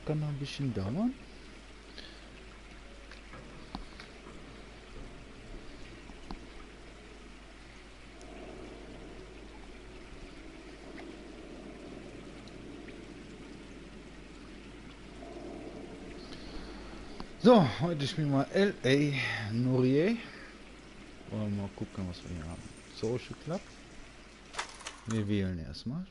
kann noch ein bisschen dauern. So, heute spielen wir L.A. Noire. Wollen wir mal gucken, was wir hier haben. Social Club. Wir wählen erstmal.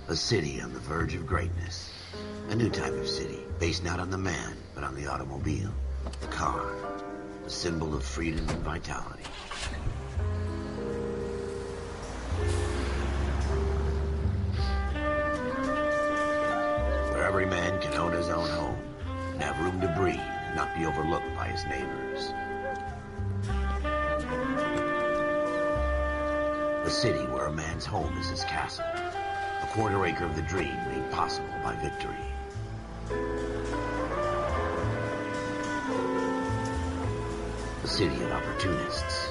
A city on the verge of greatness. A new type of city, based not on the man, but on the automobile. The car. A symbol of freedom and vitality. Where every man can own his own home, and have room to breathe, and not be overlooked by his neighbors. A city where a man's home is his castle. A quarter acre of the dream made possible by victory. A city of opportunists.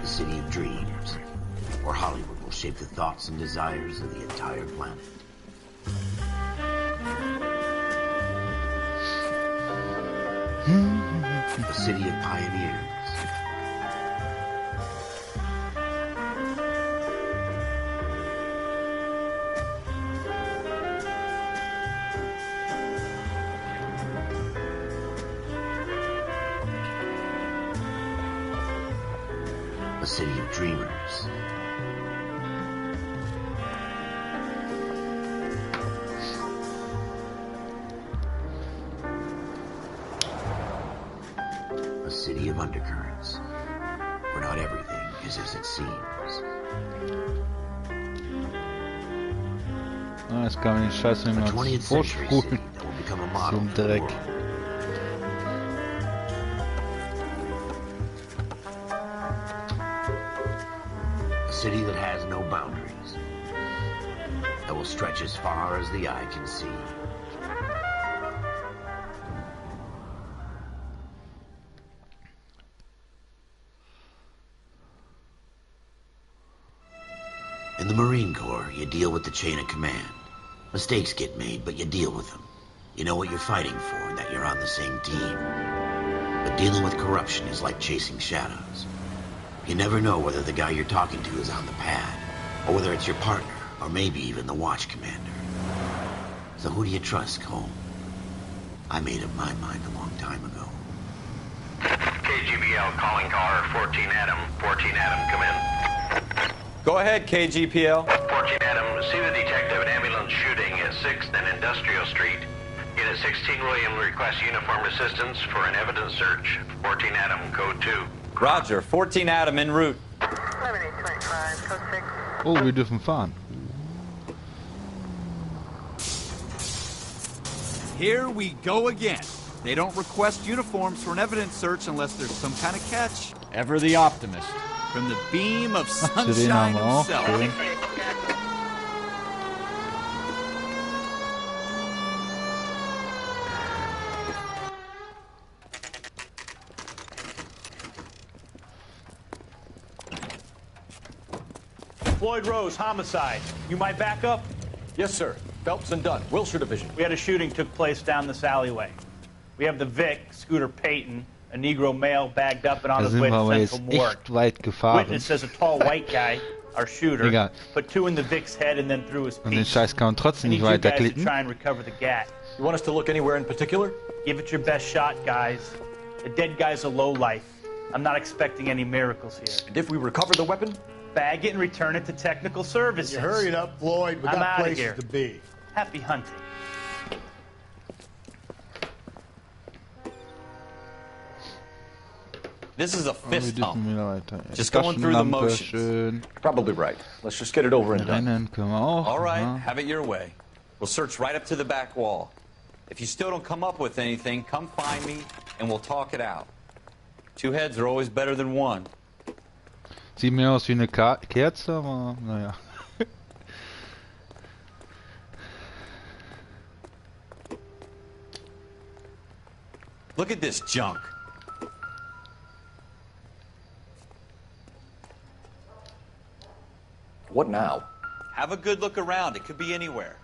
A city of dreams, where Hollywood will shape the thoughts and desires of the entire planet. A city of pioneers. A city of dreamers. A city of undercurrents, where not everything is as it seems. Ah, jetzt kann man den Scheiß nicht A mehr 20th century city vorspulen. that will become a So model ein for the Dreck. world. A city that has no boundaries, that will stretch as far as the eye can see. In the Marine Corps, you deal with the chain of command. Mistakes get made, but you deal with them. You know what you're fighting for and that you're on the same team. But dealing with corruption is like chasing shadows. You never know whether the guy you're talking to is on the pad, or whether it's your partner, or maybe even the watch commander. So who do you trust, Cole? I made up my mind a long time ago. KGBL calling caller 14 Adam. 14 Adam, come in. Go ahead, KGPL. 14 Adam, see the detective at ambulance shooting at 6th and Industrial Street. Unit 16 William requests uniformed assistance for an evidence search. 14 Adam, code 2. Roger, 14 Adam en route. 7825, code 6. Oh, wir dürfen fahren. Here we go again. They don't request uniforms for an evidence search unless there's some kind of catch. Ever the optimist. From the beam of Zu den sunshine haben wir auch. himself. Schön. Floyd Rose, homicide. You might back up? Yes, sir. Phelps and Dunn, Wilshire Division. We had a shooting took place down this alleyway. We have the Vic, Scooter Payton, a Negro male bagged up and on Da his sind way wir to aber Central jetzt Morgue. echt weit gefahren. Witness says a tall white guy, our shooter, Egal. put 2 in the Vic's head and then threw his Und den piece. Scheiß kann man trotzdem I nicht need you guys to weiterklicken. try and recover the gat. You want us to look anywhere in particular? Give it your best shot, guys. The dead guy's a lowlife. I'm not expecting any miracles here. And if we recover the weapon? Bag it and return it to technical services. You hurry it up, Floyd. We I'm got outta places here. to be. Happy hunting. This is a Oh, wir fist dürfen hump. wieder weiter. Just going through the Taschenlampe, motions. schön. Probably right. Let's just get it over and done. Rennen können wir auch. All right, aha. have it your way. We'll search right up to the back wall. If you still don't come up with anything, come find me and we'll talk it out. 2 heads are always better than 1. Sieht mehr aus wie eine Kerze, aber naja. Look at this junk. What now? Have a good look around. It could be anywhere.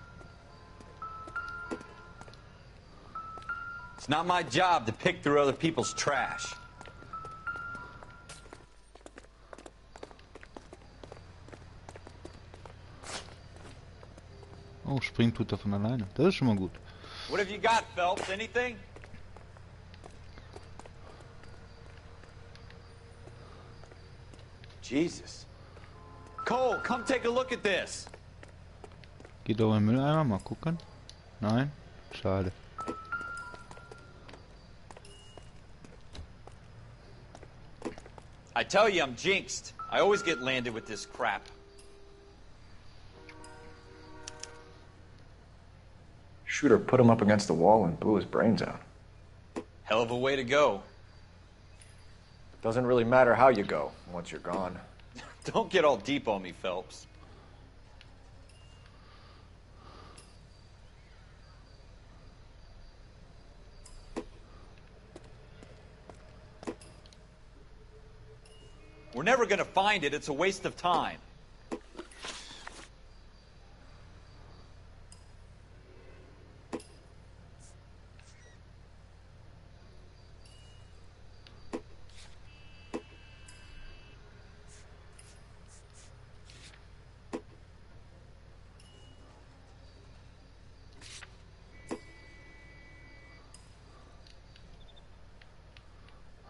It's not my job to pick through other people's trash. Oh, springen tut er von alleine. Das ist schon mal gut. What have you got, Phelps? Anything? Jesus. Cole, come take a look at this. Geht doch in den Mülleimer, mal gucken. Nein? Schade. I tell you, I'm jinxed. I always get landed with this crap. Shooter put him up against the wall and blew his brains out. Hell of a way to go. Doesn't really matter how you go once you're gone. Don't get all deep on me, Phelps. We're never gonna find it. It's a waste of time.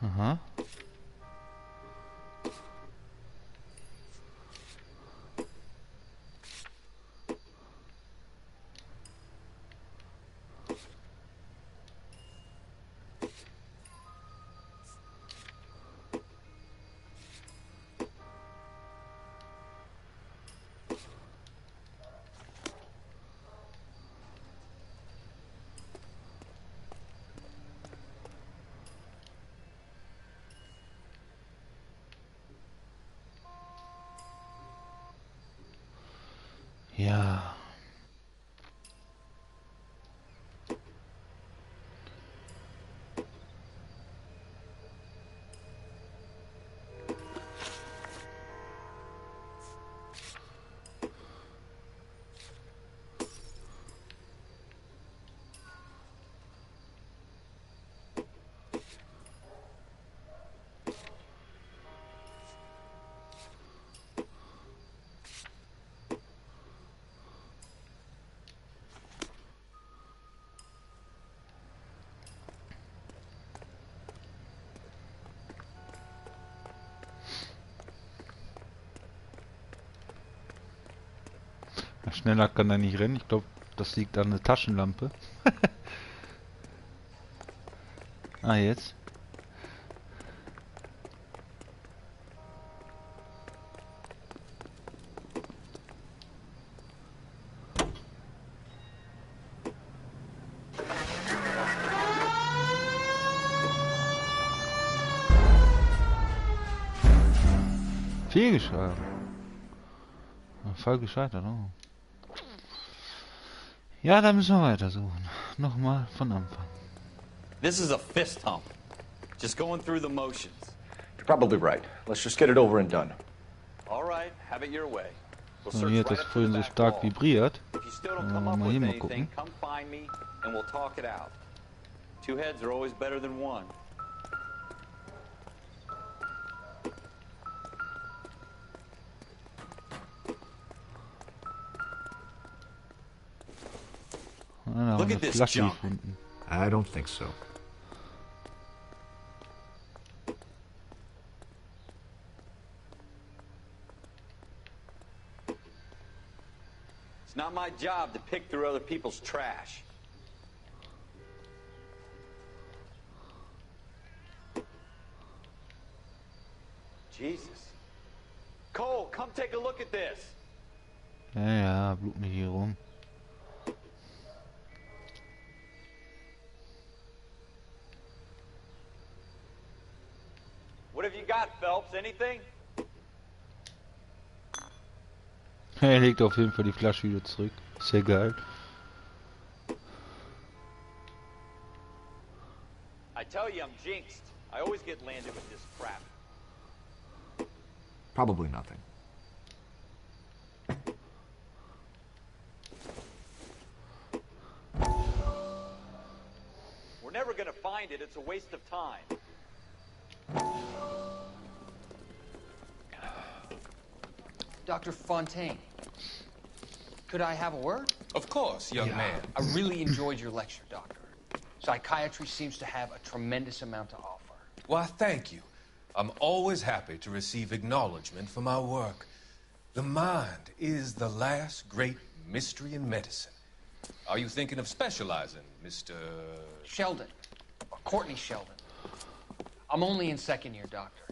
Aha. Ja. Schneller kann er nicht rennen. Ich glaube, das liegt an der Taschenlampe. Ah, jetzt. Fehlgeschlagen. Voll gescheitert, oh. Ja, da müssen wir weitersuchen. Nochmal von Anfang. This is a fist hump. Just going through the motions. You're probably right. Let's just get it over and done. All right, have it your way. We'll So, search hier hat right das up to vorhin the so back stark wall. vibriert. If you still don't come up Mal with hier mal anything, gucken. come find me and we'll talk it out. Two heads are always better than one. Ah, da Look haben wir at this Flasche junk. gefunden. I don't think so. It's not my job to pick through other people's trash. Jesus. Cole, come take a look at this. Ja, ja, blut nicht hier rum. What have you got, Phelps? Anything? Er legt auf jeden Fall die Flasche wieder zurück. Sehr geil. I tell you, I'm jinxed. I always get landed with this crap. Probably nothing. it, it's a waste of time. Dr. Fontaine, could I have a word? Of course, young man. I really enjoyed your lecture, Doctor. Psychiatry seems to have a tremendous amount to offer. Why, thank you. I'm always happy to receive acknowledgement for my work. The mind is the last great mystery in medicine. Are you thinking of specializing, Mr. Sheldon, or Courtney Sheldon. I'm only in second year, Doctor.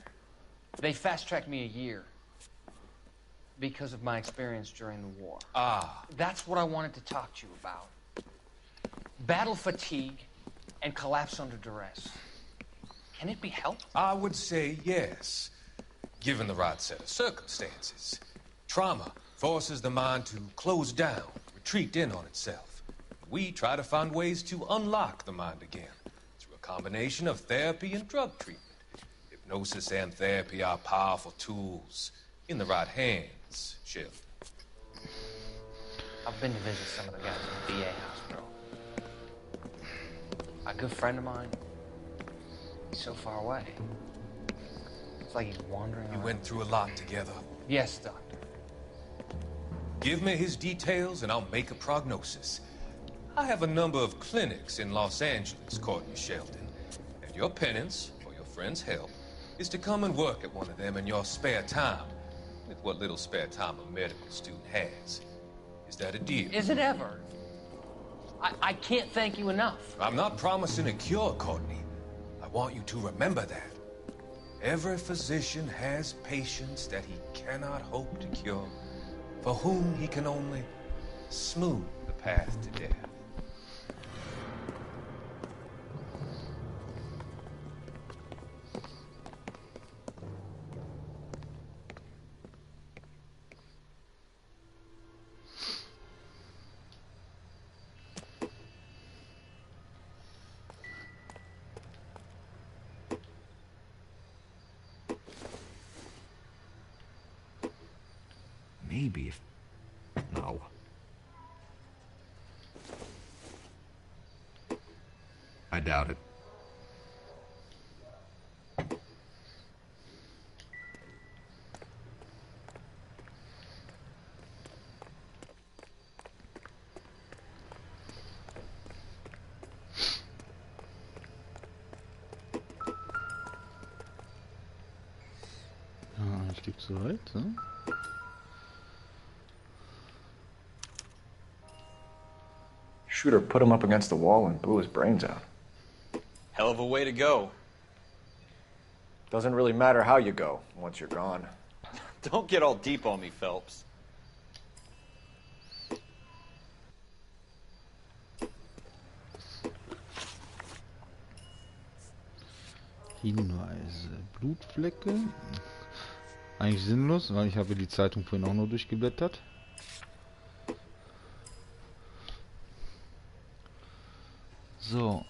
They fast-tracked me a year because of my experience during the war. Ah. That's what I wanted to talk to you about. Battle fatigue and collapse under duress. Can it be helped? I would say yes, given the right set of circumstances. Trauma forces the mind to close down, retreat in on itself. We try to find ways to unlock the mind again through a combination of therapy and drug treatment. Hypnosis and therapy are powerful tools in the right hands, Sheldon. I've been to visit some of the guys in the VA hospital. A good friend of mine, he's so far away. It's like he's wandering You around. went through a lot together. Yes, Doctor. Give me his details and I'll make a prognosis. I have a number of clinics in Los Angeles, Courtney Sheldon. And your penance, for your friend's help, is to come and work at one of them in your spare time. With what little spare time a medical student has. Is that a deal? Is it ever? I can't thank you enough. I'm not promising a cure, Courtney. I want you to remember that. Every physician has patients that he cannot hope to cure, for whom he can only smooth the path to death. Maybe if... No. I doubt it. Ein Stück zu weit, ne? Shooter put him up against the wall and blew his brains out. Hell of a way to go. Doesn't really matter how you go once you're gone. Don't get all deep on me, Phelps. Hinweise. Blutflecke. Eigentlich sinnlos, weil ich habe die Zeitung vorhin auch nur durchgeblättert. So.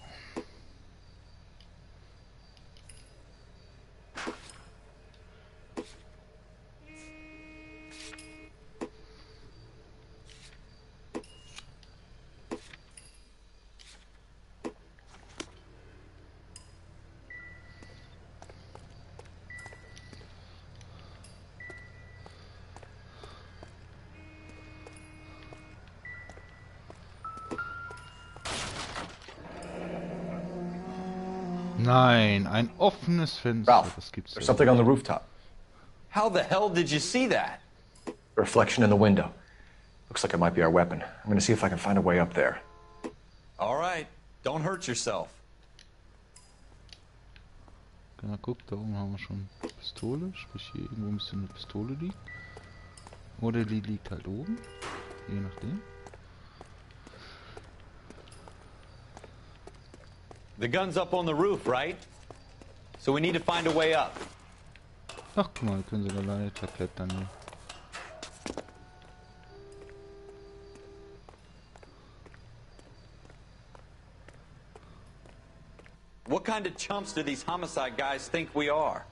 Nein, ein offenes Fenster. Ralph, Das gibt's there's ja. something on the rooftop. How the hell did you see that? A reflection in the window. Looks like it might be our weapon. I'm gonna see if I can find a way up there. All right, don't hurt yourself. Ja, guck, da oben haben wir schon Pistole, sprich hier irgendwo müsste eine Pistole liegen. Oder die liegt halt oben, je nachdem. The gun's up on the roof, right? So we need to find a way up. Ach, guck mal, können sie da Leiter klettern hier. What kind of chumps do these homicide guys think we are?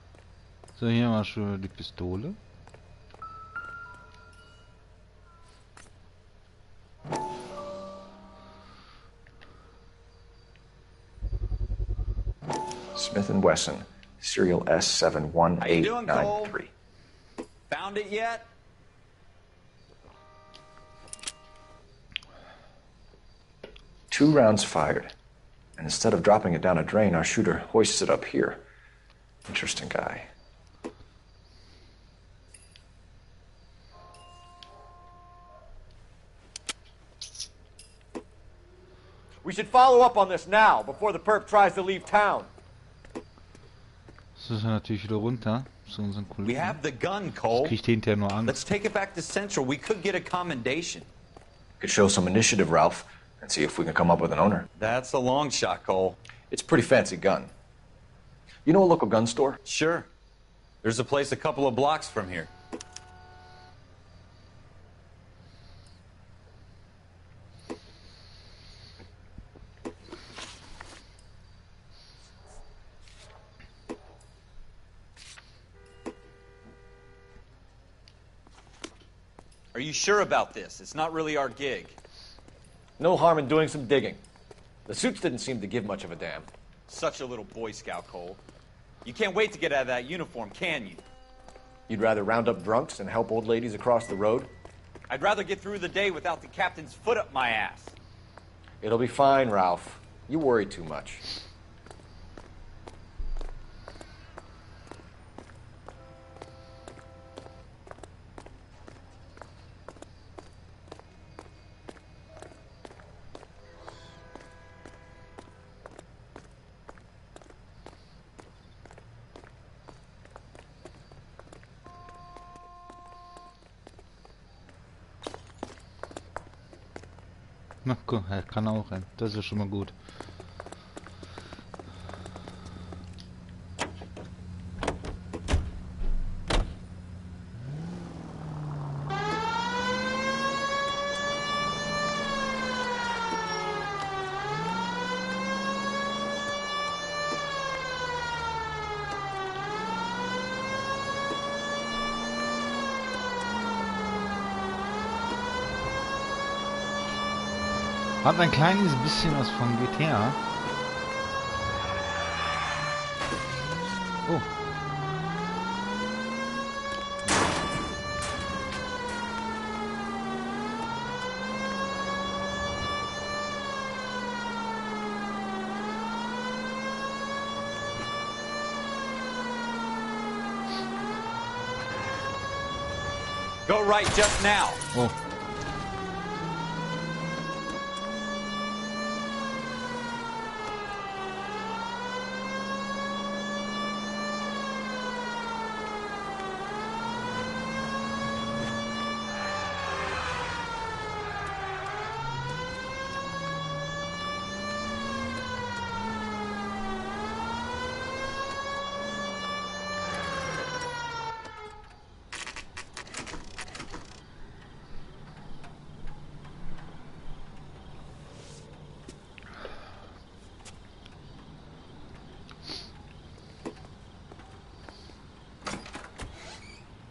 So, hier haben wir schon die Pistole. Smith & Wesson, serial How you doing, Cole? S71893. Found it yet? Two rounds fired. And instead of dropping it down a drain, our shooter hoists it up here. Interesting guy. We should follow up on this now, before the perp tries to leave town. Das ist er natürlich wieder runter zu unseren We Kollegen. have the gun, Das Cole. kriegt hinterher nur Angst. Let's take it back to Central. We could get a commendation. Could show some initiative, Ralph, and see if we can come up with an owner. That's a long shot, Cole. It's a pretty fancy gun. You know a local gun store? Sure. There's a place a couple of blocks from here. Are you sure about this? It's not really our gig. No harm in doing some digging. The suits didn't seem to give much of a damn. Such a little Boy Scout, Cole. You can't wait to get out of that uniform, can you? You'd rather round up drunks and help old ladies across the road? I'd rather get through the day without the captain's foot up my ass. It'll be fine, Ralph. You worry too much. Na guck, er kann auch rennen. Das ist schon mal gut. Hat ein kleines bisschen was von GTA. Oh. Go right just now. Oh.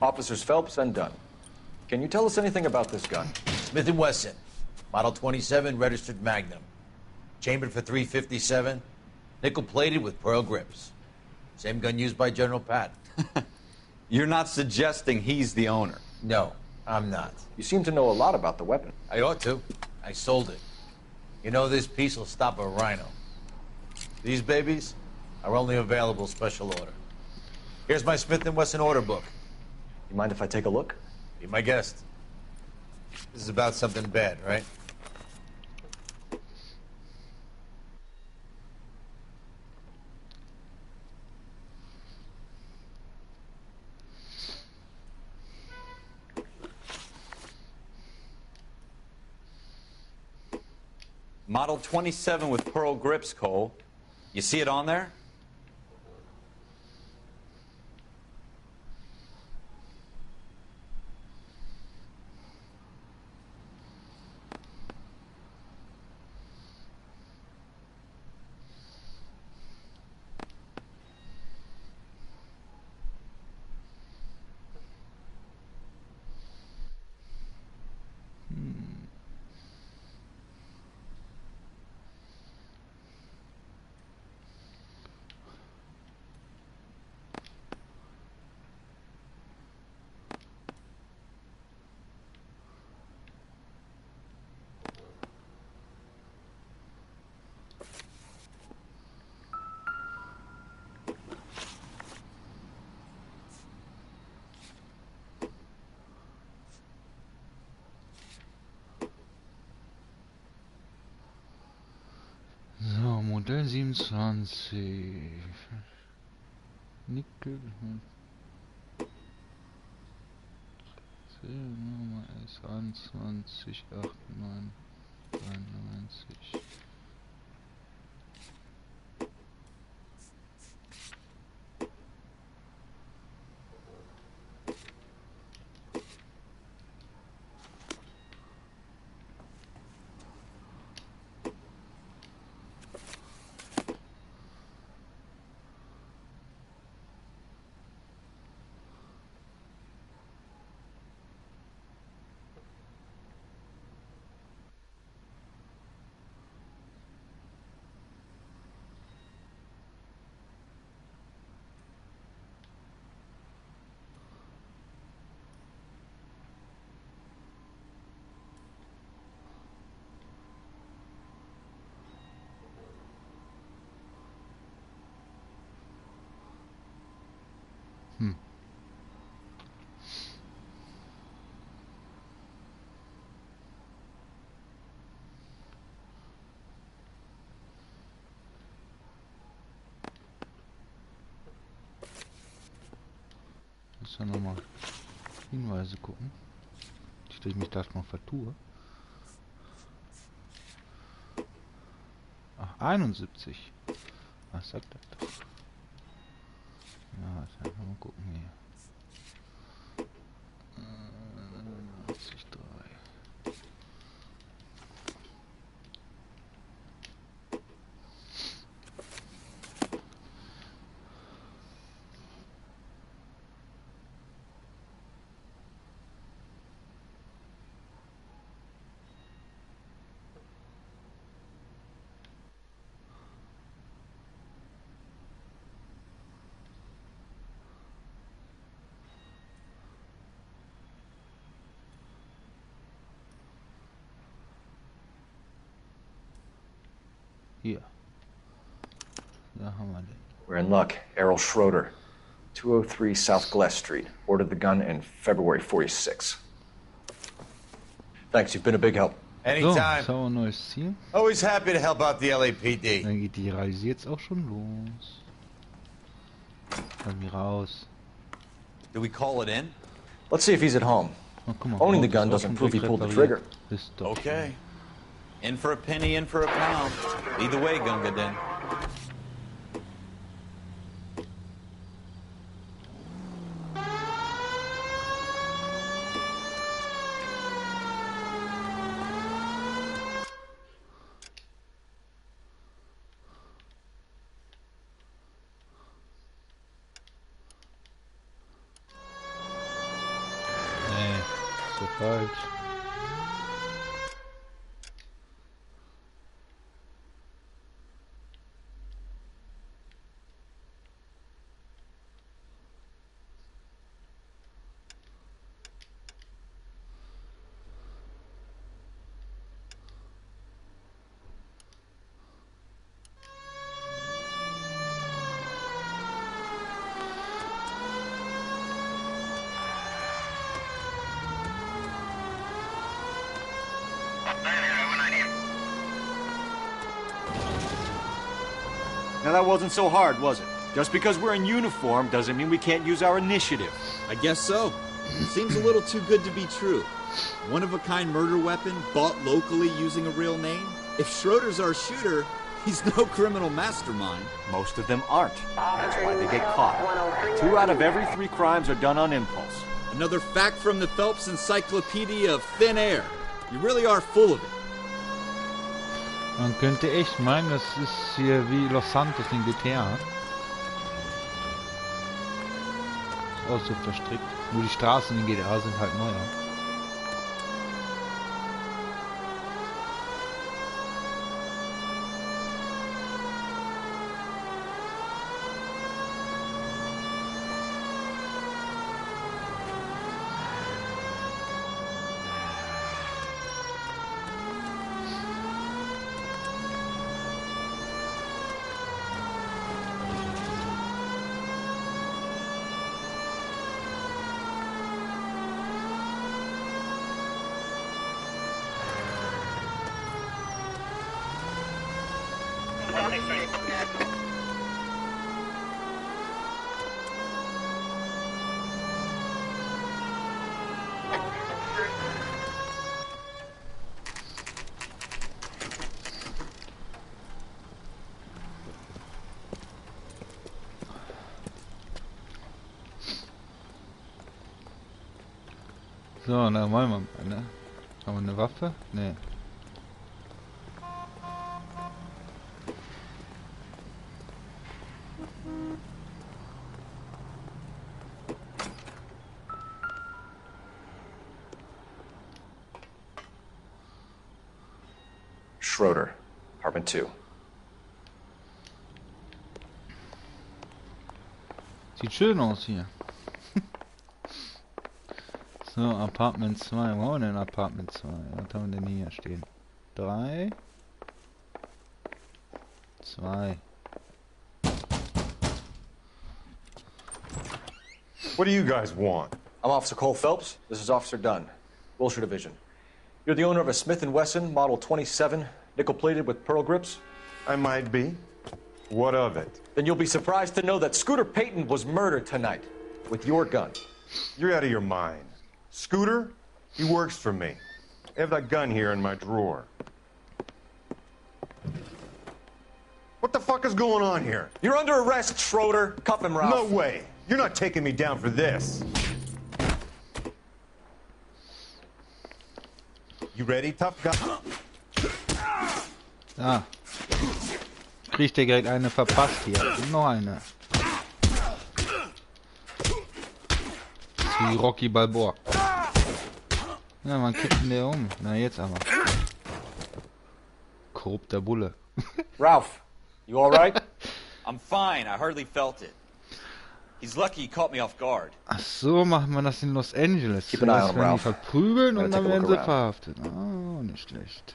Officers Phelps and Dunn. Can you tell us anything about this gun? Smith & Wesson, Model 27, registered Magnum. Chambered for .357, nickel-plated with pearl grips. Same gun used by General Patton. You're not suggesting he's the owner? No, I'm not. You seem to know a lot about the weapon. I ought to. I sold it. You know, this piece will stop a rhino. These babies are only available special order. Here's my Smith & Wesson order book. You mind if I take a look? Be my guest. This is about something bad, right? Model 27 with pearl grips, Cole. You see it on there? Modell 27. Nickel. Nummer ist 21, 89, 93. Muss ja nochmal Hinweise gucken. Nicht, dass ich mich da mal vertue. Ach, 71. Was sagt das doch? Ja, jetzt mal gucken hier. 83. Hier. Da haben wir den. We're in luck. Errol Schroeder, 203 South Glass Street. Ordered the gun in February 46. Thanks, you've been a big help. So, Anytime. jetzt haben wir ein neues Ziel. Always happy to help out the LAPD. Dann geht die Reise jetzt auch schon los. Komm hier raus. Do we call it in? Let's see if he's at home. Oh, guck mal, Owning the Auto gun ist auch doesn't schon prove he pulled the durchrepariert. trigger. Ist doch Okay. In for a penny, in for a pound. Either way, Gunga Din. Nee, so falsch. Now that wasn't so hard, was it? Just because we're in uniform doesn't mean we can't use our initiative. I guess so. Seems a little too good to be true. One-of-a-kind murder weapon bought locally using a real name? If Schroeder's our shooter, he's no criminal mastermind. Most of them aren't. That's why they get caught. 2 out of every 3 crimes are done on impulse. Another fact from the Phelps Encyclopedia of Thin Air. You really are full of it. Man könnte echt meinen, das ist hier wie Los Santos in GTA. Ist auch so verstrickt. Nur die Straßen in GTA sind halt neuer. So, na wollen wir mal, ne? Haben wir eine Waffe? Ne. Schroeder, apartment 2. Sieht schön aus hier. So, Apartment 2. Wo haben wir denn Apartment 2? Was haben wir denn hier stehen? 3. 2. What do you guys want? I'm Officer Cole Phelps. This is Officer Dunn, Wilshire Division. You're the owner of a Smith & Wesson Model 27, nickel-plated with pearl grips? I might be. What of it? Then you'll be surprised to know that Scooter Payton was murdered tonight with your gun. You're out of your mind. Scooter? He works for me. I have that gun here in my drawer. What the fuck is going on here? You're under arrest, Schroeder. Cuff him, Ralph. No way. You're not taking me down for this. You ready, tough guy? Ah. Kriegt der direkt eine verpasst hier. Und noch eine. Wie Rocky Balboa. Ja, man kippt ihn der um. Na jetzt aber. Korrupter Bulle. Ralph, you all right? I'm fine. I hardly felt it. He's lucky he caught me off guard. Ach so, macht man das in Los Angeles. Keep an eye on Zuerst werden die Ralph. verprügeln und Gotta dann take a werden look sie around. verhaftet. Oh, nicht schlecht.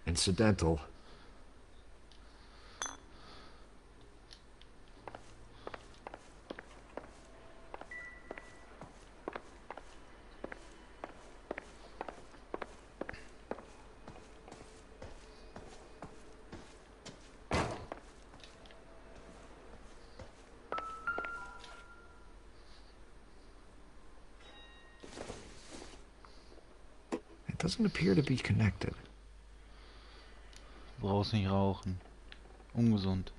Incidental. It doesn't appear to be connected. Brauchst nicht rauchen. Ungesund.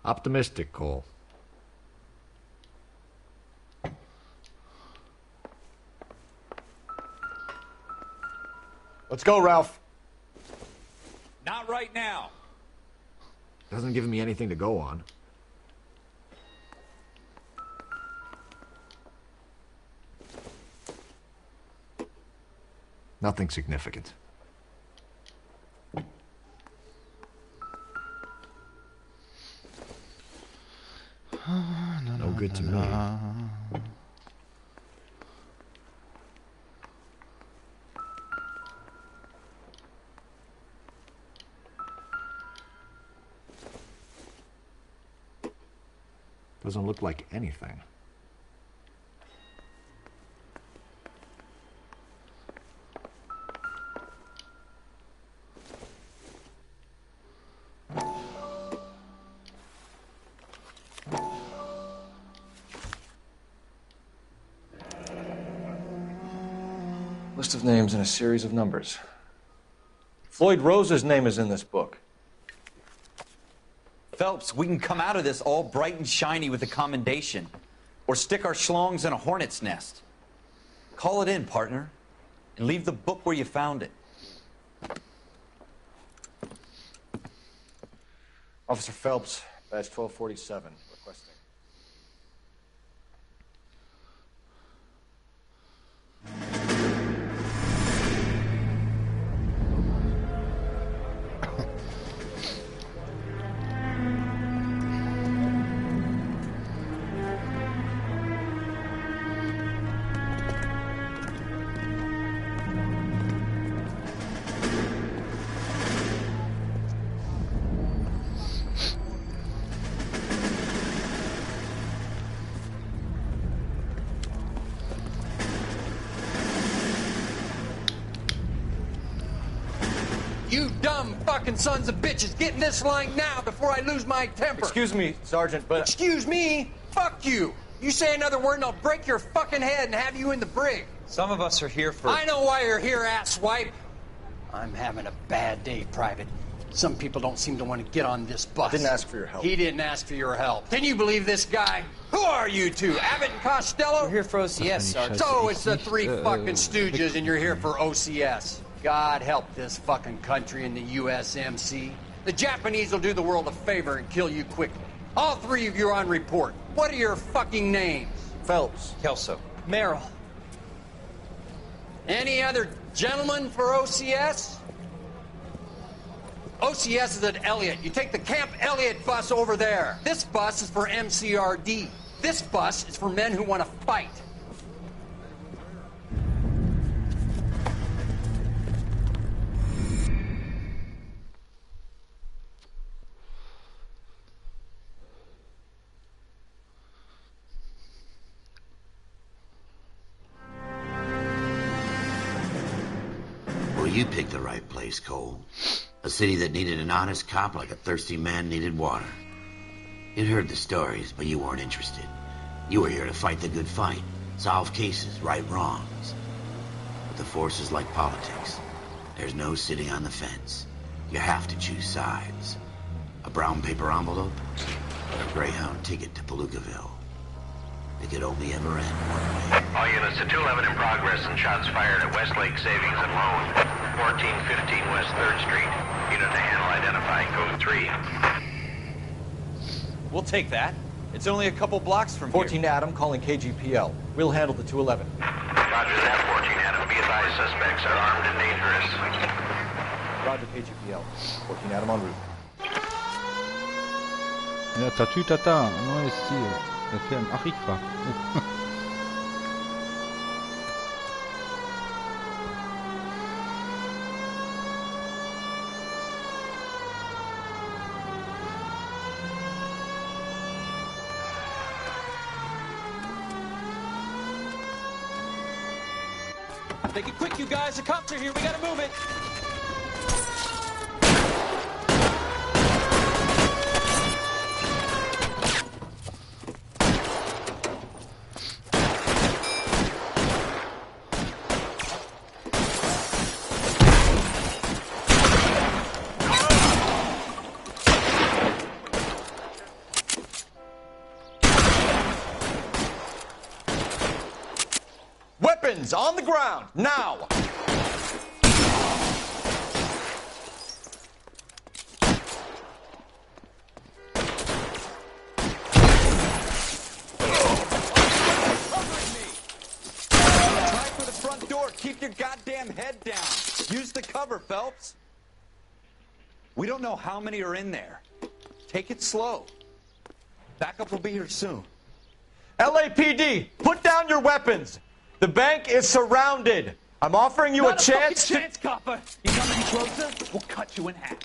Optimistic, Cole. Let's go, Ralph. Not right now. Doesn't give me anything to go on. Nothing significant. No good to me. Doesn't look like anything. List of names and a series of numbers. Floyd Rose's name is in this book. Phelps, we can come out of this all bright and shiny with a commendation. Or stick our schlongs in a hornet's nest. Call it in, partner. And leave the book where you found it. Officer Phelps, badge 1247, requesting. You dumb fucking sons of bitches, get in this line now before I lose my temper. Excuse me, Sergeant, but... Excuse me? Fuck you. You say another word and I'll break your fucking head and have you in the brig. Some of us are here for... I know why you're here, asswipe. I'm having a bad day, Private. Some people don't seem to want to get on this bus. I didn't ask for your help. He didn't ask for your help. Can you believe this guy? Who are you two? Abbott and Costello? We're here for OCS, Sergeant. So it's the three fucking stooges and you're here for OCS. God help this fucking country and the USMC. The Japanese will do the world a favor and kill you quickly. All three of you are on report. What are your fucking names? Phelps. Kelso. Merrill. Any other gentlemen for OCS? OCS is at Elliott. You take the Camp Elliott bus over there. This bus is for MCRD. This bus is for men who want to fight. Well, you picked the right place, Cole. A city that needed an honest cop like a thirsty man needed water. You'd heard the stories, but you weren't interested. You were here to fight the good fight, solve cases, right wrongs. But the force is like politics. There's no sitting on the fence. You have to choose sides. A brown paper envelope, or a Greyhound ticket to Palookaville. It could only ever end one way. All units to 211 in progress and shots fired at Westlake Savings and Loan, 1415 West 3rd Street. Unit to handle identify code 3. We'll take that. It's only a couple blocks from 14 here. Adam calling KGPL. We'll handle the 211. Roger that, 14 Adam. Be advised, suspects are armed and dangerous. Roger KGPL. 14 Adam en route. Ja, Tatütata, ein neues Ziel. Der Film. Ach, ich war. Make it quick, you guys. The cops are here. We gotta move it. Weapons on the ground, now! Try for the front door. Keep your goddamn head down. Use the cover, Phelps. We don't know how many are in there. Take it slow. Backup will be here soon. LAPD, put down your weapons! The bank is surrounded. I'm offering you a chance to... chance, copper. You come any closer, we'll cut you in half.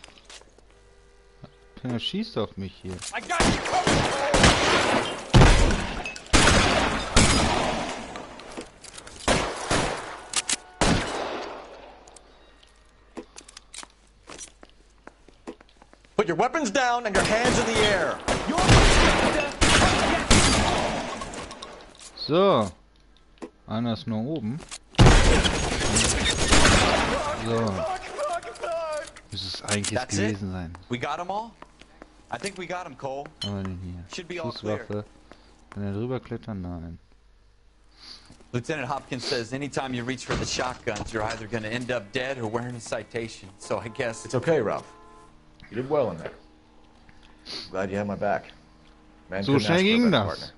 Er schießt auf mich hier. I got you covered. Put your weapons down and your hands in the air. So. Einer ist nur oben. So. Muss es eigentlich gewesen sein. We got them all? I think we got them, Cole. Aber nicht hier. Should be all clear. Schusswaffe. Kann er drüber klettern? Nein. Lieutenant Hopkins says anytime you reach for the shotguns, you're either going to end up dead or wearing a citation. So I guess... It's okay, Ralph. You did well in there. I'm glad you had my back. Man So couldn't schnell ask for a ging better das. partner.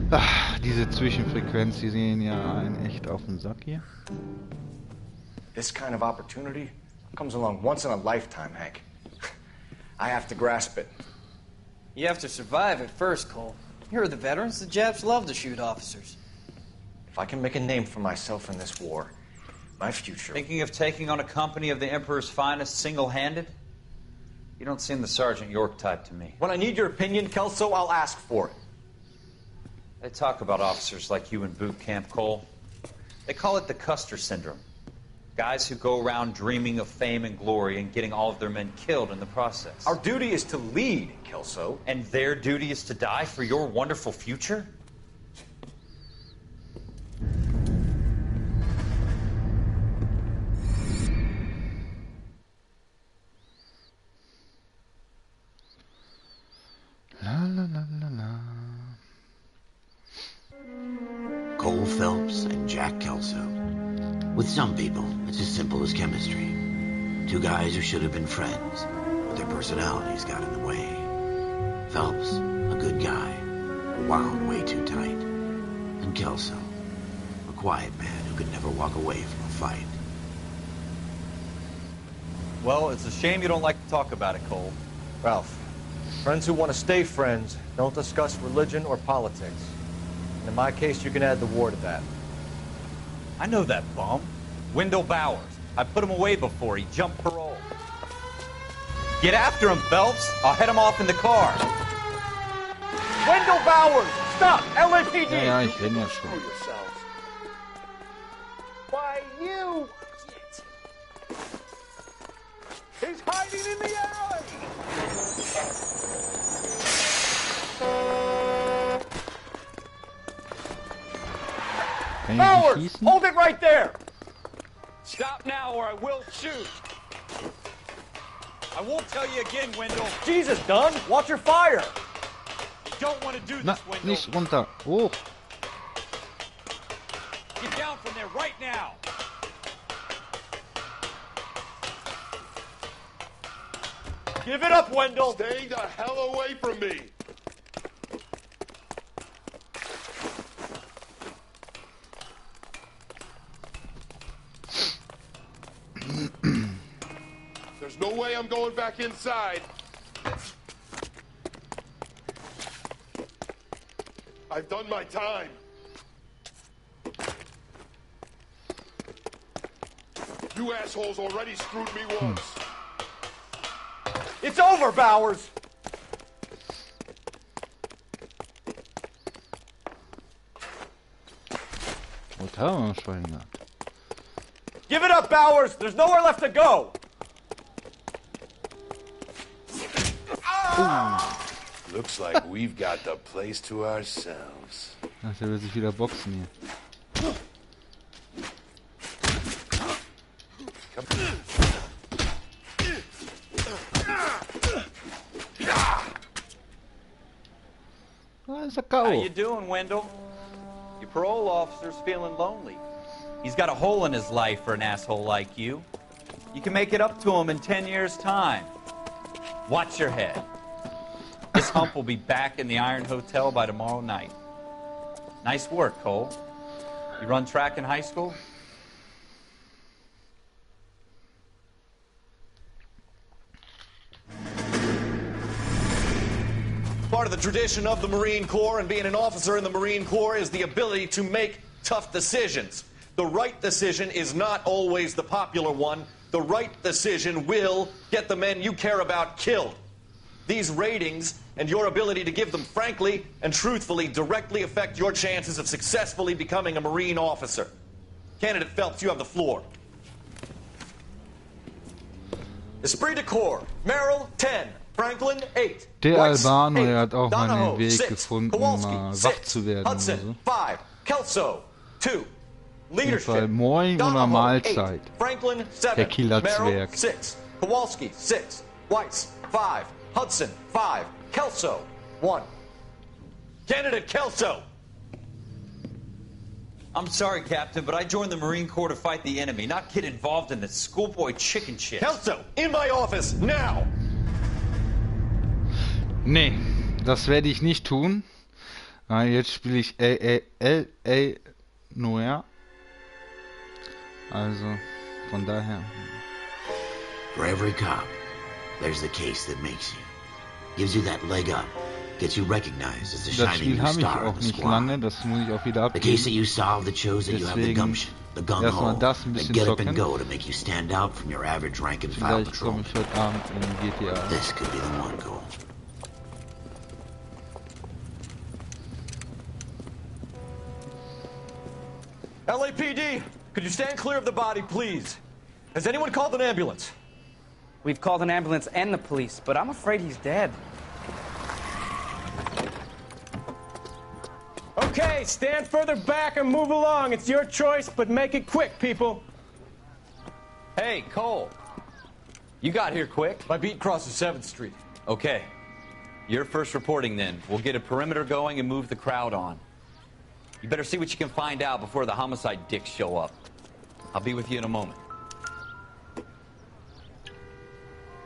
Ach, diese Zwischenfrequenz, die sehen ja einen echt auf den Sack hier. This kind of opportunity comes along once in a lifetime, Hank. I have to grasp it. You have to survive it first, Cole. Here are the veterans. The Japs love to shoot officers. If I can make a name for myself in this war, my future... Thinking of taking on a company of the Emperor's finest single-handed? You don't seem the Sergeant York type to me. When I need your opinion, Kelso, I'll ask for it. They talk about officers like you in boot camp, Cole. They call it the Custer syndrome. Guys who go around dreaming of fame and glory and getting all of their men killed in the process. Our duty is to lead, Kelso. And their duty is to die for your wonderful future? La la la la la. Cole Phelps and Jack Kelso. With some people, it's as simple as chemistry. Two guys who should have been friends, but their personalities got in the way. Phelps, a good guy, wound way too tight. And Kelso, a quiet man who could never walk away from a fight. Well, it's a shame you don't like to talk about it, Cole. Ralph, friends who want to stay friends don't discuss religion or politics. And in my case, you can add the war to that. I know that bum. Wendell Bowers. I put him away before. He jumped parole. Get after him, Phelps. I'll head him off in the car. Wendell Bowers! Stop! LAPD! Ja, ich renn ja schon. Why, you... He's hiding in the alley! Bowers! Hold it right there! Stop now or I will shoot! I won't tell you again, Wendell. Jesus, Dunn! Watch your fire! Don't want to do Na, this, Wendell. nicht runter. Hoch. Get down from there right now! Give it up, Wendell! Stay the hell away from me! There's no way I'm going back inside. I've done my time. You assholes already screwed me once. It's over, Bowers! What haben wir schon gehabt? Give it up, Bowers! There's nowhere left to go! Looks like we've got the place to ourselves. Ach, der will sich wieder boxen hier. How you doing, Wendell? Your parole officer's feeling lonely. He's got a hole in his life for an asshole like you. You can make it up to him in 10 years' time. Watch your head. This hump will be back in the Iron Hotel by tomorrow night. Nice work, Cole. You run track in high school? Part of the tradition of the Marine Corps and being an officer in the Marine Corps is the ability to make tough decisions. The right decision is not always the popular one. The right decision will get the men you care about killed. These ratings and your ability to give them frankly and truthfully directly affect your chances of successfully becoming a Marine officer. Candidate Phelps, you have the floor. Esprit de Corps, Merrill 10, Franklin 8. Der Weiss, Albano, 8, der hat auch mal Donahoe, den Weg 6, gefunden, Kowalski, mal 6, wach zu werden oder Hudson so. 5, Kelso 2, Auf jeden Fall Leadership, Moin oder Donahoe Mahlzeit. 8, Franklin 7, Der Killerzwerg. Merrill 6, Kowalski 6, Weiss 5, Hudson 5, Kelso 1. Candidate Kelso! I'm sorry, Captain, but I joined the Marine Corps to fight the enemy, not get involved in this schoolboy chicken shit. Kelso, in my office, now! Nee, das werde ich nicht tun. Jetzt spiele ich L.A Noire. Also, von daher. For every cop, there's the case that makes you. Gives you that leg up. Gets you recognized as the Das shining Spiel new habe ich star auch of the nicht squad. lange, das muss ich auch wieder The case that abgeben. you solved that shows that you have the Deswegen gumption, the gung erstmal ho, das ein the bisschen get up and zocken. go to make you stand out from your average rank and file Vielleicht komme patrol. ich heute Abend in GTA. This could be the one goal. LAPD, could you stand clear of the body, please? Has anyone called an ambulance? We've called an ambulance and the police, but I'm afraid he's dead. Okay, stand further back and move along. It's your choice, but make it quick, people. Hey, Cole. You got here quick. My beat crosses 7th Street. Okay. You're first reporting then. We'll get a perimeter going and move the crowd on. You better see what you can find out before the homicide dicks show up. I'll be with you in a moment.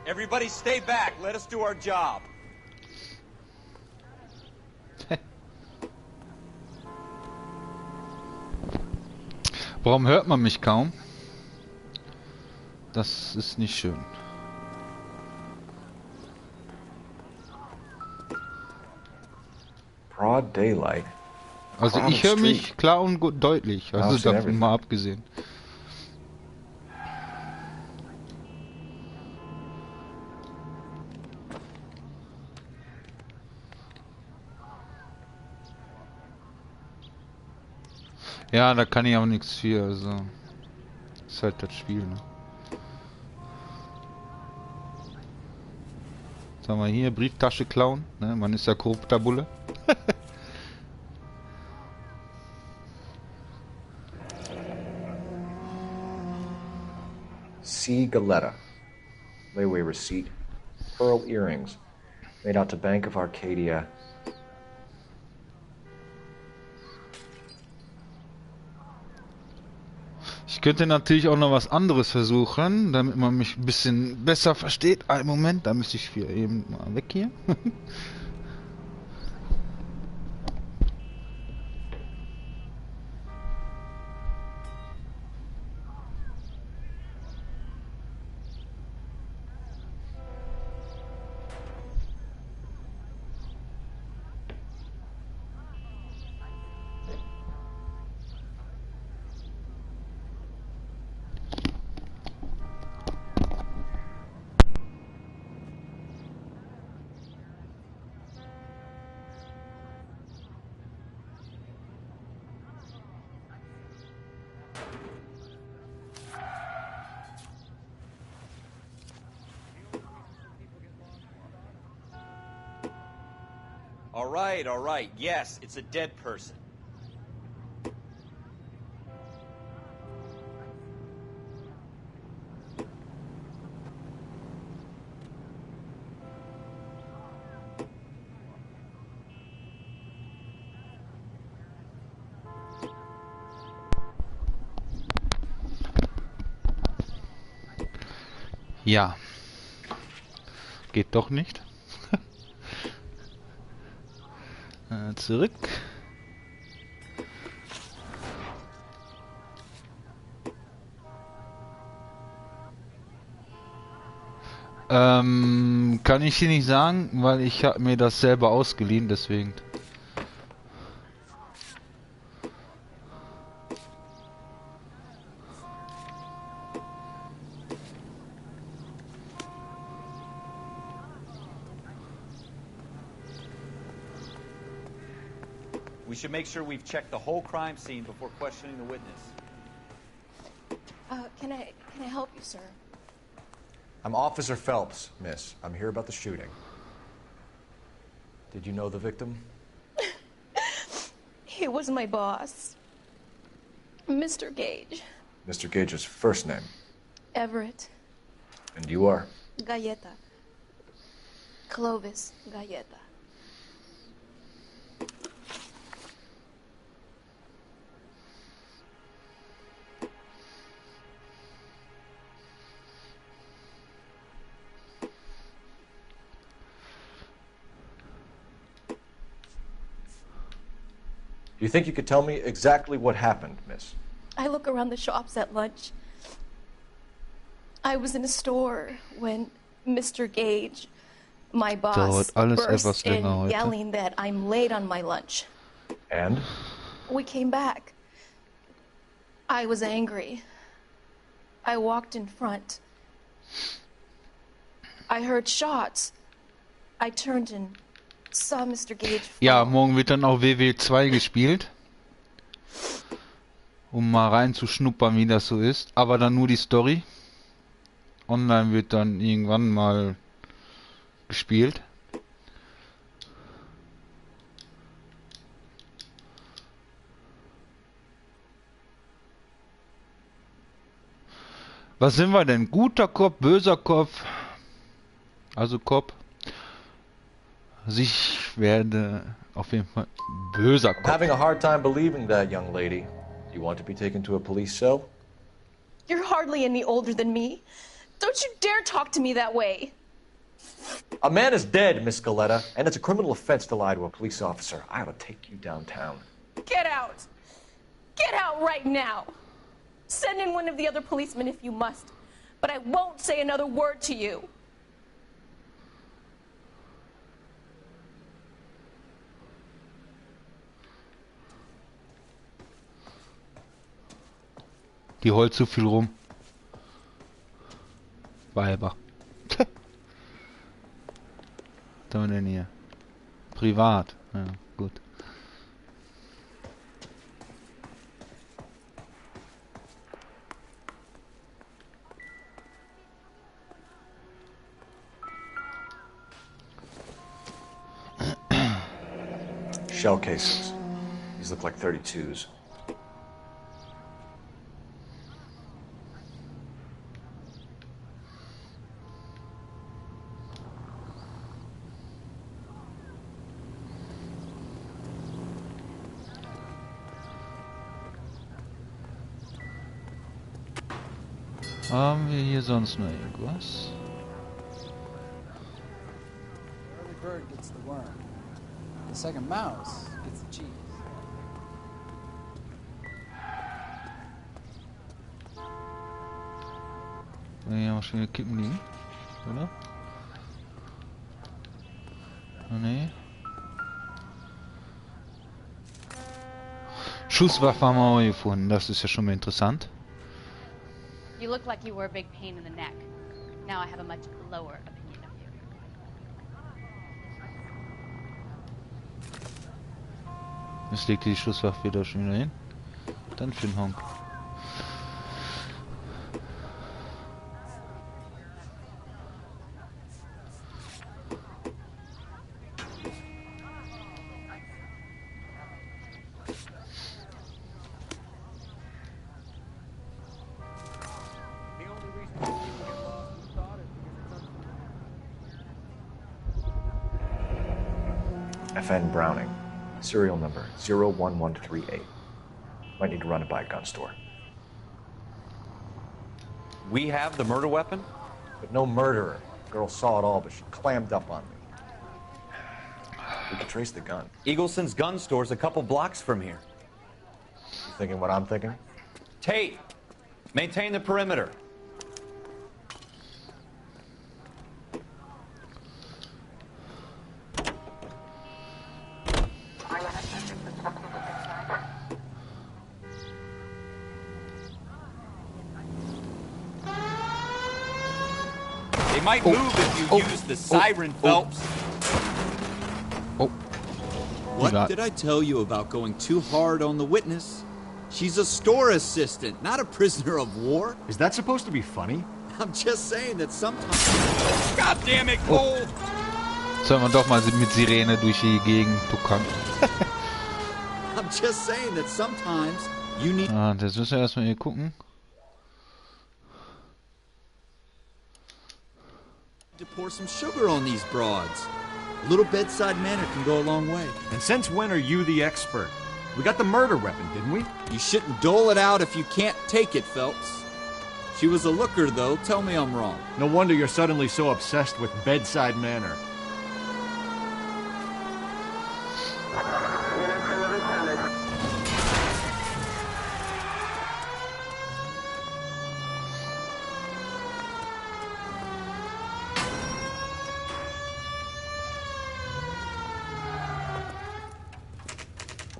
Everybody stay back. Let us do our job. Warum hört man mich kaum? Das ist nicht schön. Broad daylight. Also ich höre mich klar und deutlich, also davon mal abgesehen. Ja, da kann ich auch nichts für, also ist halt das Spiel, ne? Sagen wir hier, Brieftasche klauen, ne? Man ist ja korrupter Bulle. C. Galetta. Layaway receipt. Pearl earrings. Made out to Bank of Arcadia. Ich könnte natürlich auch noch was anderes versuchen, damit man mich ein bisschen besser versteht. Einen Moment, da müsste ich eben mal weg hier. All right. Yes, it's a dead person. Ja. Geht doch nicht. Zurück. Kann ich hier nicht sagen, weil ich habe mir das selber ausgeliehen, deswegen. We should make sure we've checked the whole crime scene before questioning the witness. Can I help you, sir? I'm Officer Phelps, miss. I'm here about the shooting. Did you know the victim? He was my boss, Mr. Gage. Mr. Gage's first name. Everett. And you are? Galleta. Clovis Galleta. Do you think you could tell me exactly what happened, miss? I look around the shops at lunch. I was in a store when Mr. Gage, my boss, burst in yelling that I'm late on my lunch. And? We came back. I was angry. I walked in front. I heard shots. I turned and saw Mr. Gage fall. Ja, morgen wird dann auch WW2 gespielt. um mal reinzuschnuppern, wie das so ist. Aber dann nur die Story. Online wird dann irgendwann mal gespielt. Was sind wir denn? Guter Kopf, böser Kopf? Also Kopf. Also ich werde auf jeden Fall böser Kopf. I'm having a hard time believing that, young lady. Do you want to be taken to a police cell? You're hardly any older than me. Don't you dare talk to me that way. A man is dead, Miss Scaletta, and it's a criminal offense to lie to a police officer. I ought to take you downtown. Get out. Get out right now. Send in one of the other policemen if you must, but I won't say another word to you. Die heult zu viel rum. Weiber. Was haben wir denn hier? Privat. Ja, gut. Shell casings. These look like 32s. Haben wir hier sonst noch irgendwas? Early bird gets the worm. The second mouse gets the cheese. Ja, wahrscheinlich kippen die, oder? Oh, nee. Schusswaffe haben wir auch gefunden, das ist ja schon mal interessant. You look like you were a big pain in the neck. Now I have a much lower opinion of you. Jetzt legt die Schusswaffe wieder schon wieder hin. Dann für den Honk. FN Browning. Serial number 01138. Might need to run it by a gun store. We have the murder weapon? But no murderer. The girl saw it all, but she clammed up on me. We could trace the gun. Eagleson's gun store's a couple blocks from here. You thinking what I'm thinking? Tate, maintain the perimeter. They might move if you use the siren, Phelps. What did I tell you about going too hard on the witness? She's a store assistant, not a prisoner of war. Is that supposed to be funny? I'm just saying that sometimes... God damn it, Cole! Sollen wir doch mal mit Sirene durch die Gegend tuckern. I'm just saying that sometimes you need... Ah, das müssen wir erstmal hier gucken. to pour some sugar on these broads. A little bedside manner can go a long way. And since when are you the expert? We got the murder weapon, didn't we? You shouldn't dole it out if you can't take it, Phelps. She was a looker, though. Tell me I'm wrong. No wonder you're suddenly so obsessed with bedside manner.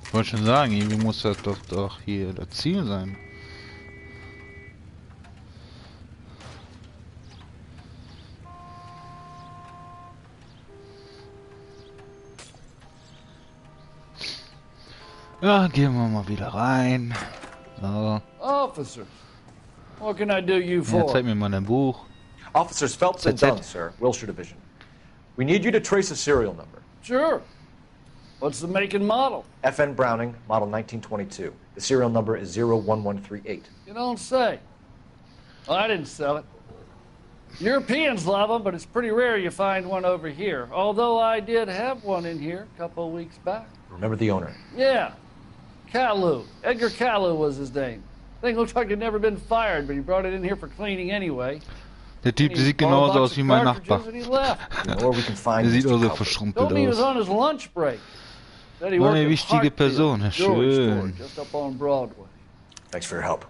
Ich wollte schon sagen, irgendwie muss das doch hier das Ziel sein. Ja, gehen wir mal wieder rein. So. Officer, what can I do you for? Ja, zeig mir mal ein Buch. Officers Phelps and Dunn, sir, Wilshire Division. We need you to trace a serial number. Sure. What's the make and model? FN Browning, model 1922. The serial number is 01138. You don't say. Well, I didn't sell it. Europeans love them, but it's pretty rare you find one over here. Although I did have one in here a couple of weeks back. Remember the owner? Yeah. Kalu. Edgar Kalu was his name. Thing looks like he'd never been fired, but he brought it in here for cleaning anyway. Der Typ sieht genauso aus wie mein Nachbar. Der sieht auch so verschrumpelt aus. Eine wichtige Person, schön. Thanks for your help.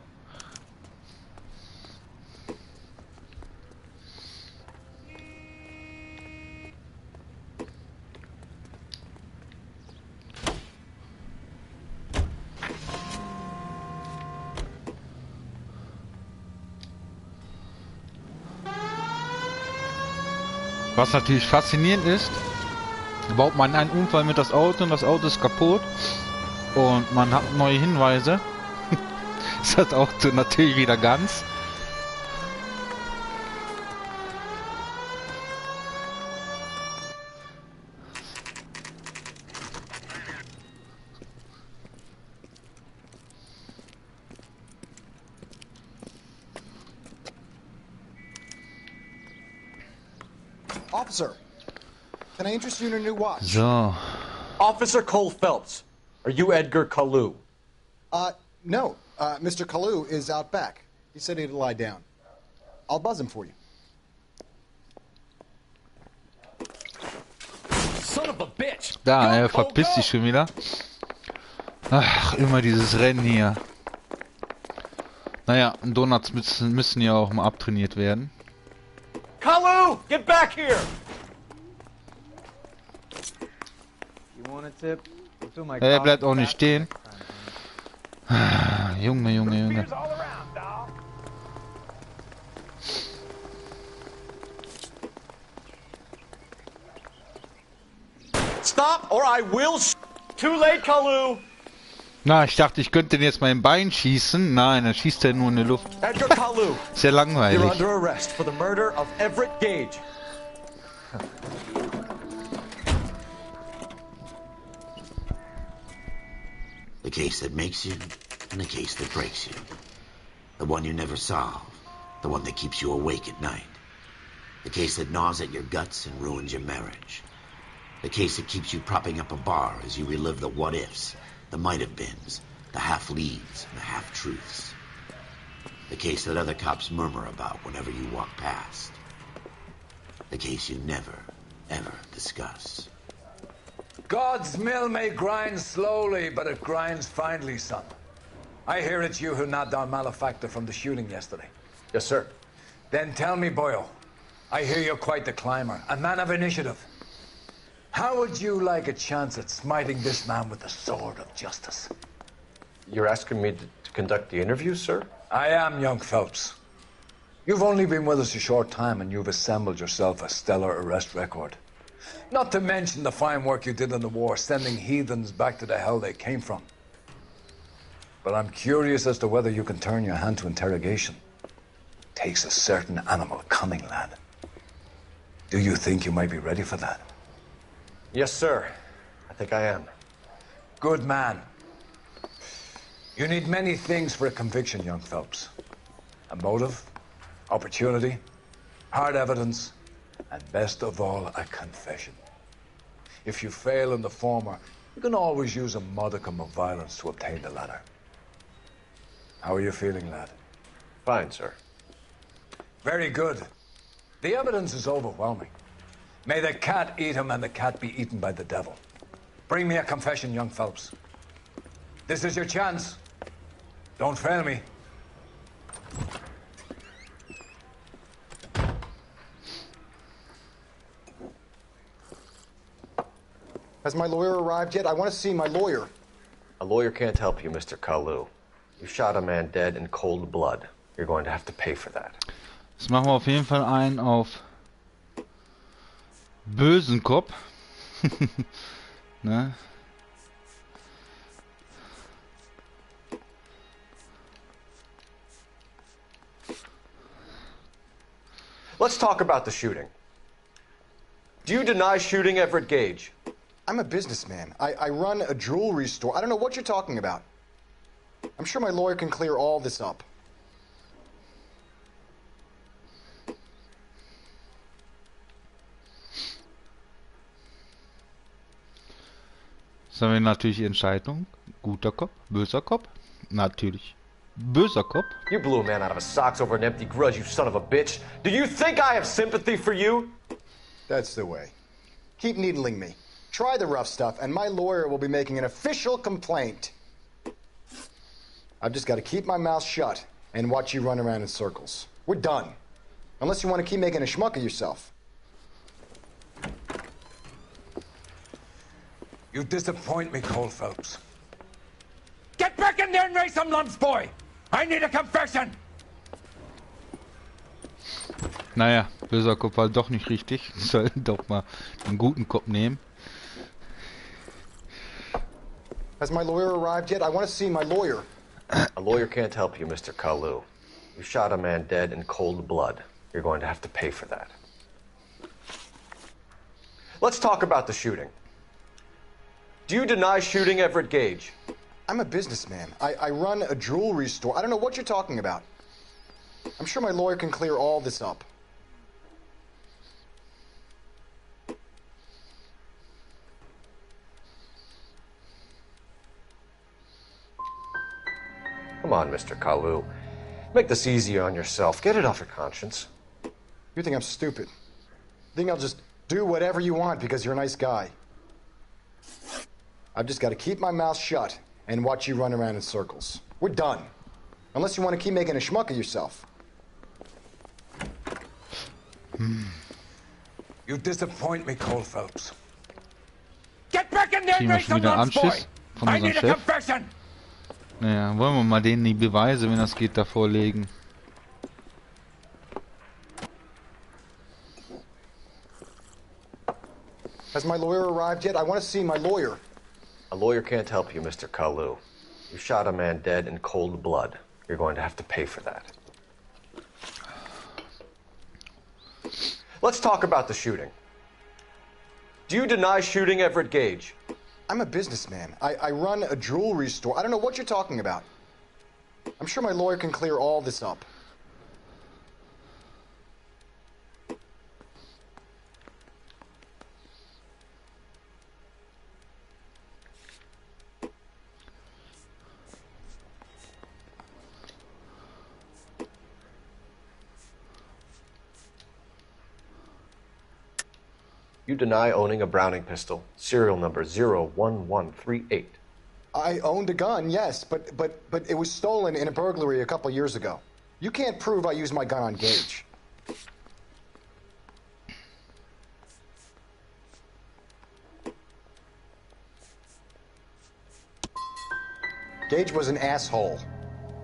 Was natürlich faszinierend ist, baut man einen Unfall mit das Auto und das Auto ist kaputt und man hat neue Hinweise. Ist das Auto natürlich wieder ganz. Officer, can I interest you in a new watch? So. Officer Cole Phelps, are you Edgar Kalu? No. Mr. Kalu is out back. He said he'd lie down. I'll buzz him for you. Son of a bitch! Da, verpisst sich schon wieder. Ach, immer dieses Rennen hier. Naja, Donuts müssen ja auch mal abtrainiert werden. Kalu, get back here! You want a tip? Er bleibt auch nicht stehen. Junge, Junge, Junge. Stop or I will Too late, Kalu! Na, ich dachte, ich könnte den jetzt mal im Bein schießen. Nein, dann schießt er nur in die Luft. Edgar Kalu, sehr langweilig. You're under arrest for the murder of Everett Gage. The case that makes you, and the case that breaks you. The one you never solve, the one that keeps you awake at night. The case that gnaws at your guts and ruins your marriage. The case that keeps you propping up a bar as you relive the what-ifs, the might-have-beens, the half-leads, and the half-truths. The case that other cops murmur about whenever you walk past. The case you never, ever discuss. God's mill may grind slowly, but it grinds finely, son. I hear it's you who nabbed our malefactor from the shooting yesterday. Yes, sir. Then tell me, Boyle, I hear you're quite the climber, a man of initiative. How would you like a chance at smiting this man with the sword of justice? You're asking me to conduct the interview, sir? I am, young Phelps. You've only been with us a short time and you've assembled yourself a stellar arrest record. Not to mention the fine work you did in the war, sending heathens back to the hell they came from. But I'm curious as to whether you can turn your hand to interrogation. Takes a certain animal cunning, lad. Do you think you might be ready for that? Yes, sir. I think I am. Good man. You need many things for a conviction, young Phelps. A motive, opportunity, hard evidence, and best of all, a confession. If you fail in the former, you can always use a modicum of violence to obtain the latter. How are you feeling, lad? Fine, sir. Very good. The evidence is overwhelming. May the cat eat him and the cat be eaten by the devil. Bring me a confession, young Phelps. This is your chance. Don't fail me. Has my lawyer arrived yet? I want to see my lawyer. A lawyer can't help you, Mr. Kalu. You shot a man dead in cold blood. You're going to have to pay for that. Jetzt machen wir auf jeden Fall einen auf bösen Kopf. Ne? Let's talk about the shooting. Do you deny shooting Everett Gage? I'm a businessman. I run a jewelry store. I don't know what you're talking about. I'm sure my lawyer can clear all this up. Das haben wir natürlich die Entscheidung. Guter Kopf, böser Kopf. Natürlich. Böser Kopf. You blew a man out of his socks over an empty grudge, you son of a bitch. Do you think I have sympathy for you? That's the way. Keep needling me. Try the rough stuff, and my lawyer will be making an official complaint. I've just got to keep my mouth shut and watch you run around in circles. We're done. Unless you want to keep making a schmuck of yourself. You disappoint me, Cole Phelps. Get back in there and raise some lumps, boy! I need a confession! Naja, böser Kopf war doch nicht richtig. Sollten doch mal einen guten Kopf nehmen. Has my lawyer arrived yet? I want to see my lawyer. A lawyer can't help you, Mr. Kalu. You shot a man dead in cold blood. You're going to have to pay for that. Let's talk about the shooting. Do you deny shooting Everett Gage? I'm a businessman. I run a jewelry store. I don't know what you're talking about. I'm sure my lawyer can clear all this up. Come on, Mr. Kalu. Make this easier on yourself. Get it off your conscience. You think I'm stupid? Think I'll just do whatever you want because you're a nice guy? I've just got to keep my mouth shut and watch you run around in circles. We're done. Unless you want to keep making a schmuck of yourself. You disappoint me, Cole Phelps. Get back in there and raise some lumps, boy! I need a confession! Naja, wollen wir mal denen die Beweise, wenn das geht, da vorlegen. Has my lawyer arrived yet? I want to see my lawyer. A lawyer can't help you, Mr. Kalu. You shot a man dead in cold blood. You're going to have to pay for that. Let's talk about the shooting. Do you deny shooting Everett Gage? I'm a businessman. I run a jewelry store. I don't know what you're talking about. I'm sure my lawyer can clear all this up. You deny owning a Browning pistol, serial number 01138. I owned a gun, yes, but it was stolen in a burglary a couple years ago. You can't prove I used my gun on Gage. Gage was an asshole,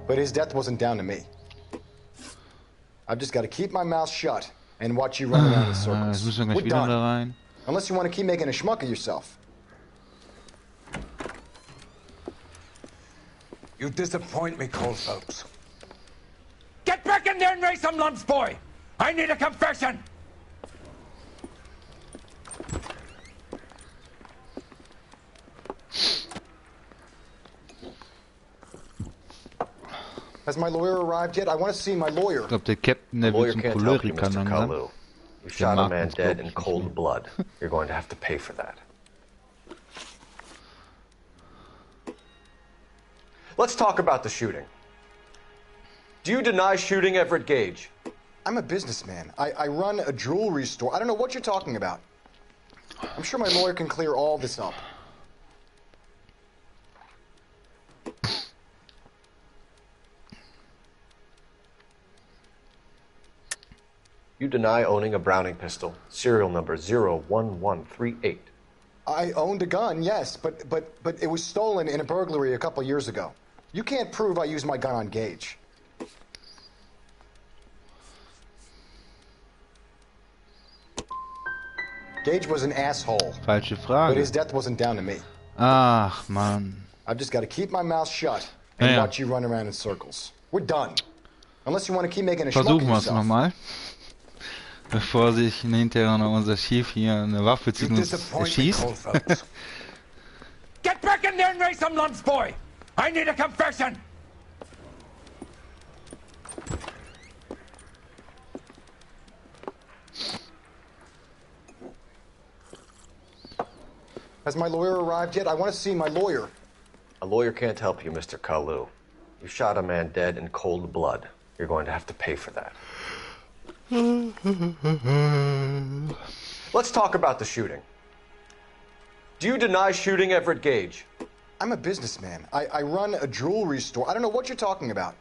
but his death wasn't down to me. I've just got to keep my mouth shut and watch you run around in circles. We're done. Unless you want to keep making a schmuck of yourself. You disappoint me, Cole Phelps. Get back in there and raise some lumps, boy! I need a confession! Has my lawyer arrived yet? I want to see my lawyer. Ich glaube, der Captain, der will zum Choleriker langsam. You shot a man dead in cold blood. You're going to have to pay for that. Let's talk about the shooting. Do you deny shooting Everett Gage? I'm a businessman. I run a jewelry store. I don't know what you're talking about. I'm sure my lawyer can clear all this up. You deny owning a Browning pistol, serial number 01138. I owned a gun, yes, but it was stolen in a burglary a couple years ago. You can't prove I used my gun on Gage. Gage was an asshole. Falsche Frage. But his death wasn't down to me. Ach, Mann. I've just got to keep my mouth shut and watch you run around in circles. We're done. Unless you want to keep making a schmuck of yourself. Versuchen wir es nochmal. Bevor sich hinterher noch unser Chief hier eine Waffe zieht und uns erschießt. Get back in there and raise some lumps, boy! I need a confession! Has my lawyer arrived yet? I want to see my lawyer. A lawyer can't help you, Mr. Kalu. You shot a man dead in cold blood. You're going to have to pay for that. Let's talk about the shooting. Do you deny shooting Everett Gage? I'm a businessman. I run a jewelry store. I don't know what you're talking about.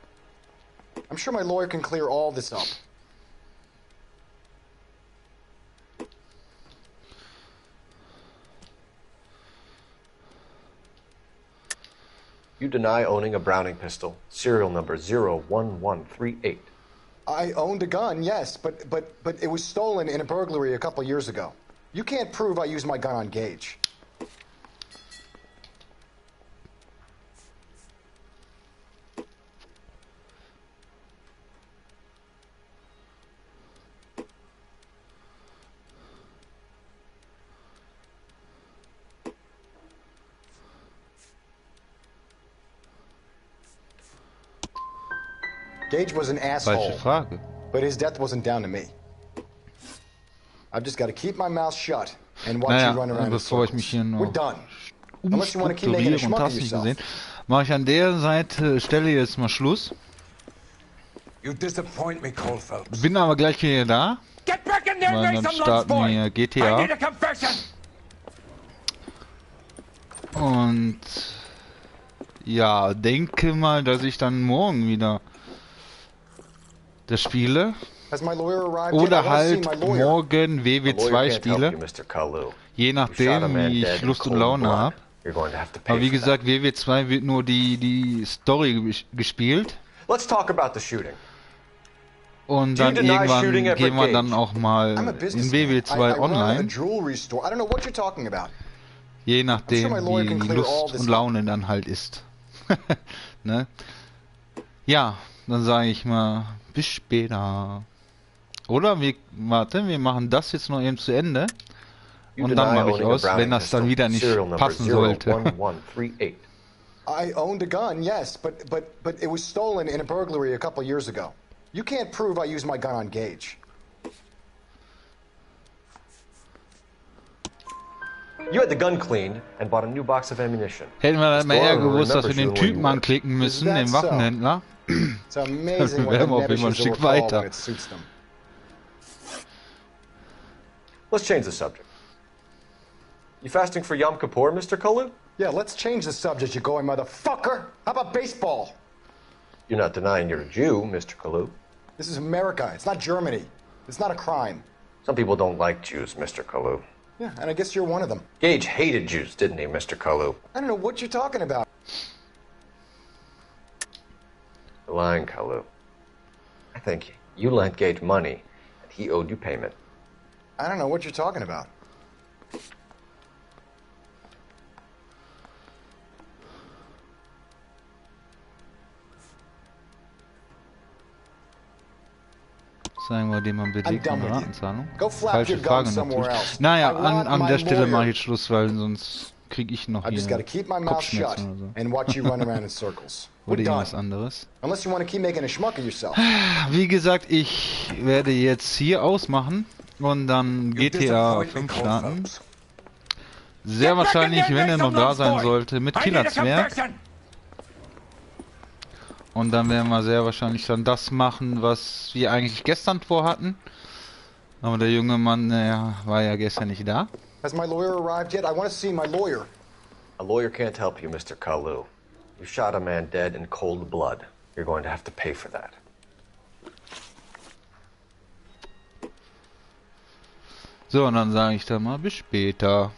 I'm sure my lawyer can clear all this up. You deny owning a Browning pistol, serial number 01138. I owned a gun, yes, but it was stolen in a burglary a couple years ago. You can't prove I used my gun on Gage. Gage was an asshole, but his death wasn't down to me. I've just got to keep my mouth shut and watch you run around in circles. We're done. Unless you want to keep making a schmuck of yourself. Mache ich an der Seite, Stelle jetzt mal Schluss. You disappoint me, Coldphelps. Bin aber gleich wieder da. Weil dann starten wir GTA. Und ja, denke mal, dass ich dann morgen wieder das spiele. Oder halt morgen WW2 spiele. Je nachdem, wie ich Lust und Laune habe. Aber wie gesagt, WW2 wird nur die Story gespielt. Und dann irgendwann gehen wir dann auch mal in WW2 online. Je nachdem, wie Lust und Laune dann halt ist. Ne? Ja, dann sage ich mal, bis später. Oder wir machen das jetzt noch eben zu Ende. Und dann mache ich aus, wenn das dann wieder nicht passen sollte. I owned a gun, yes, but it was stolen in a burglary a couple years ago. You can't prove I used my gun on Gage. You had the gun cleaned and bought a new box of ammunition. Hätten wir dann mal eher gewusst, dass wir den Typen anklicken müssen, den Waffenhändler. Dann wären wir auf jeden Fall ein Stück weiter. Let's change the subject. You fasting for Yom Kippur, Mr. Kalu? Yeah, let's change the subject, you going motherfucker. How about baseball? You're not denying you're a Jew, Mr. Kalu. This is America. It's not Germany. It's not a crime. Some people don't like Jews, Mr. Kalu. Yeah, and I guess you're one of them. Gage hated Jews, didn't he, Mr. Kalu? I don't know what you're talking about. You're lying, Kalu. I think you lent Gage money, and he owed you payment. I don't know what you're talking about. Sagen wir dem mal belegt eine Ratenzahlung. Falsche Frage natürlich. Naja, an der Stelle mache ich jetzt Schluss, weil sonst kriege ich noch hier Kopfschmerzen oder so. Oder irgendwas anderes. Wie gesagt, ich werde jetzt hier ausmachen und dann GTA 5 starten. Sehr wahrscheinlich, wenn er noch da sein sollte, mit Killerzwerg. Und dann werden wir sehr wahrscheinlich dann das machen, was wir eigentlich gestern vorhatten. Aber der junge Mann, war ja gestern nicht da. Has my lawyer arrived yet? I want to see my lawyer. A lawyer can't help you, Mr. Kalu. You shot a man dead in cold blood. You're going to have to pay for that. So, und dann sage ich dann mal bis später.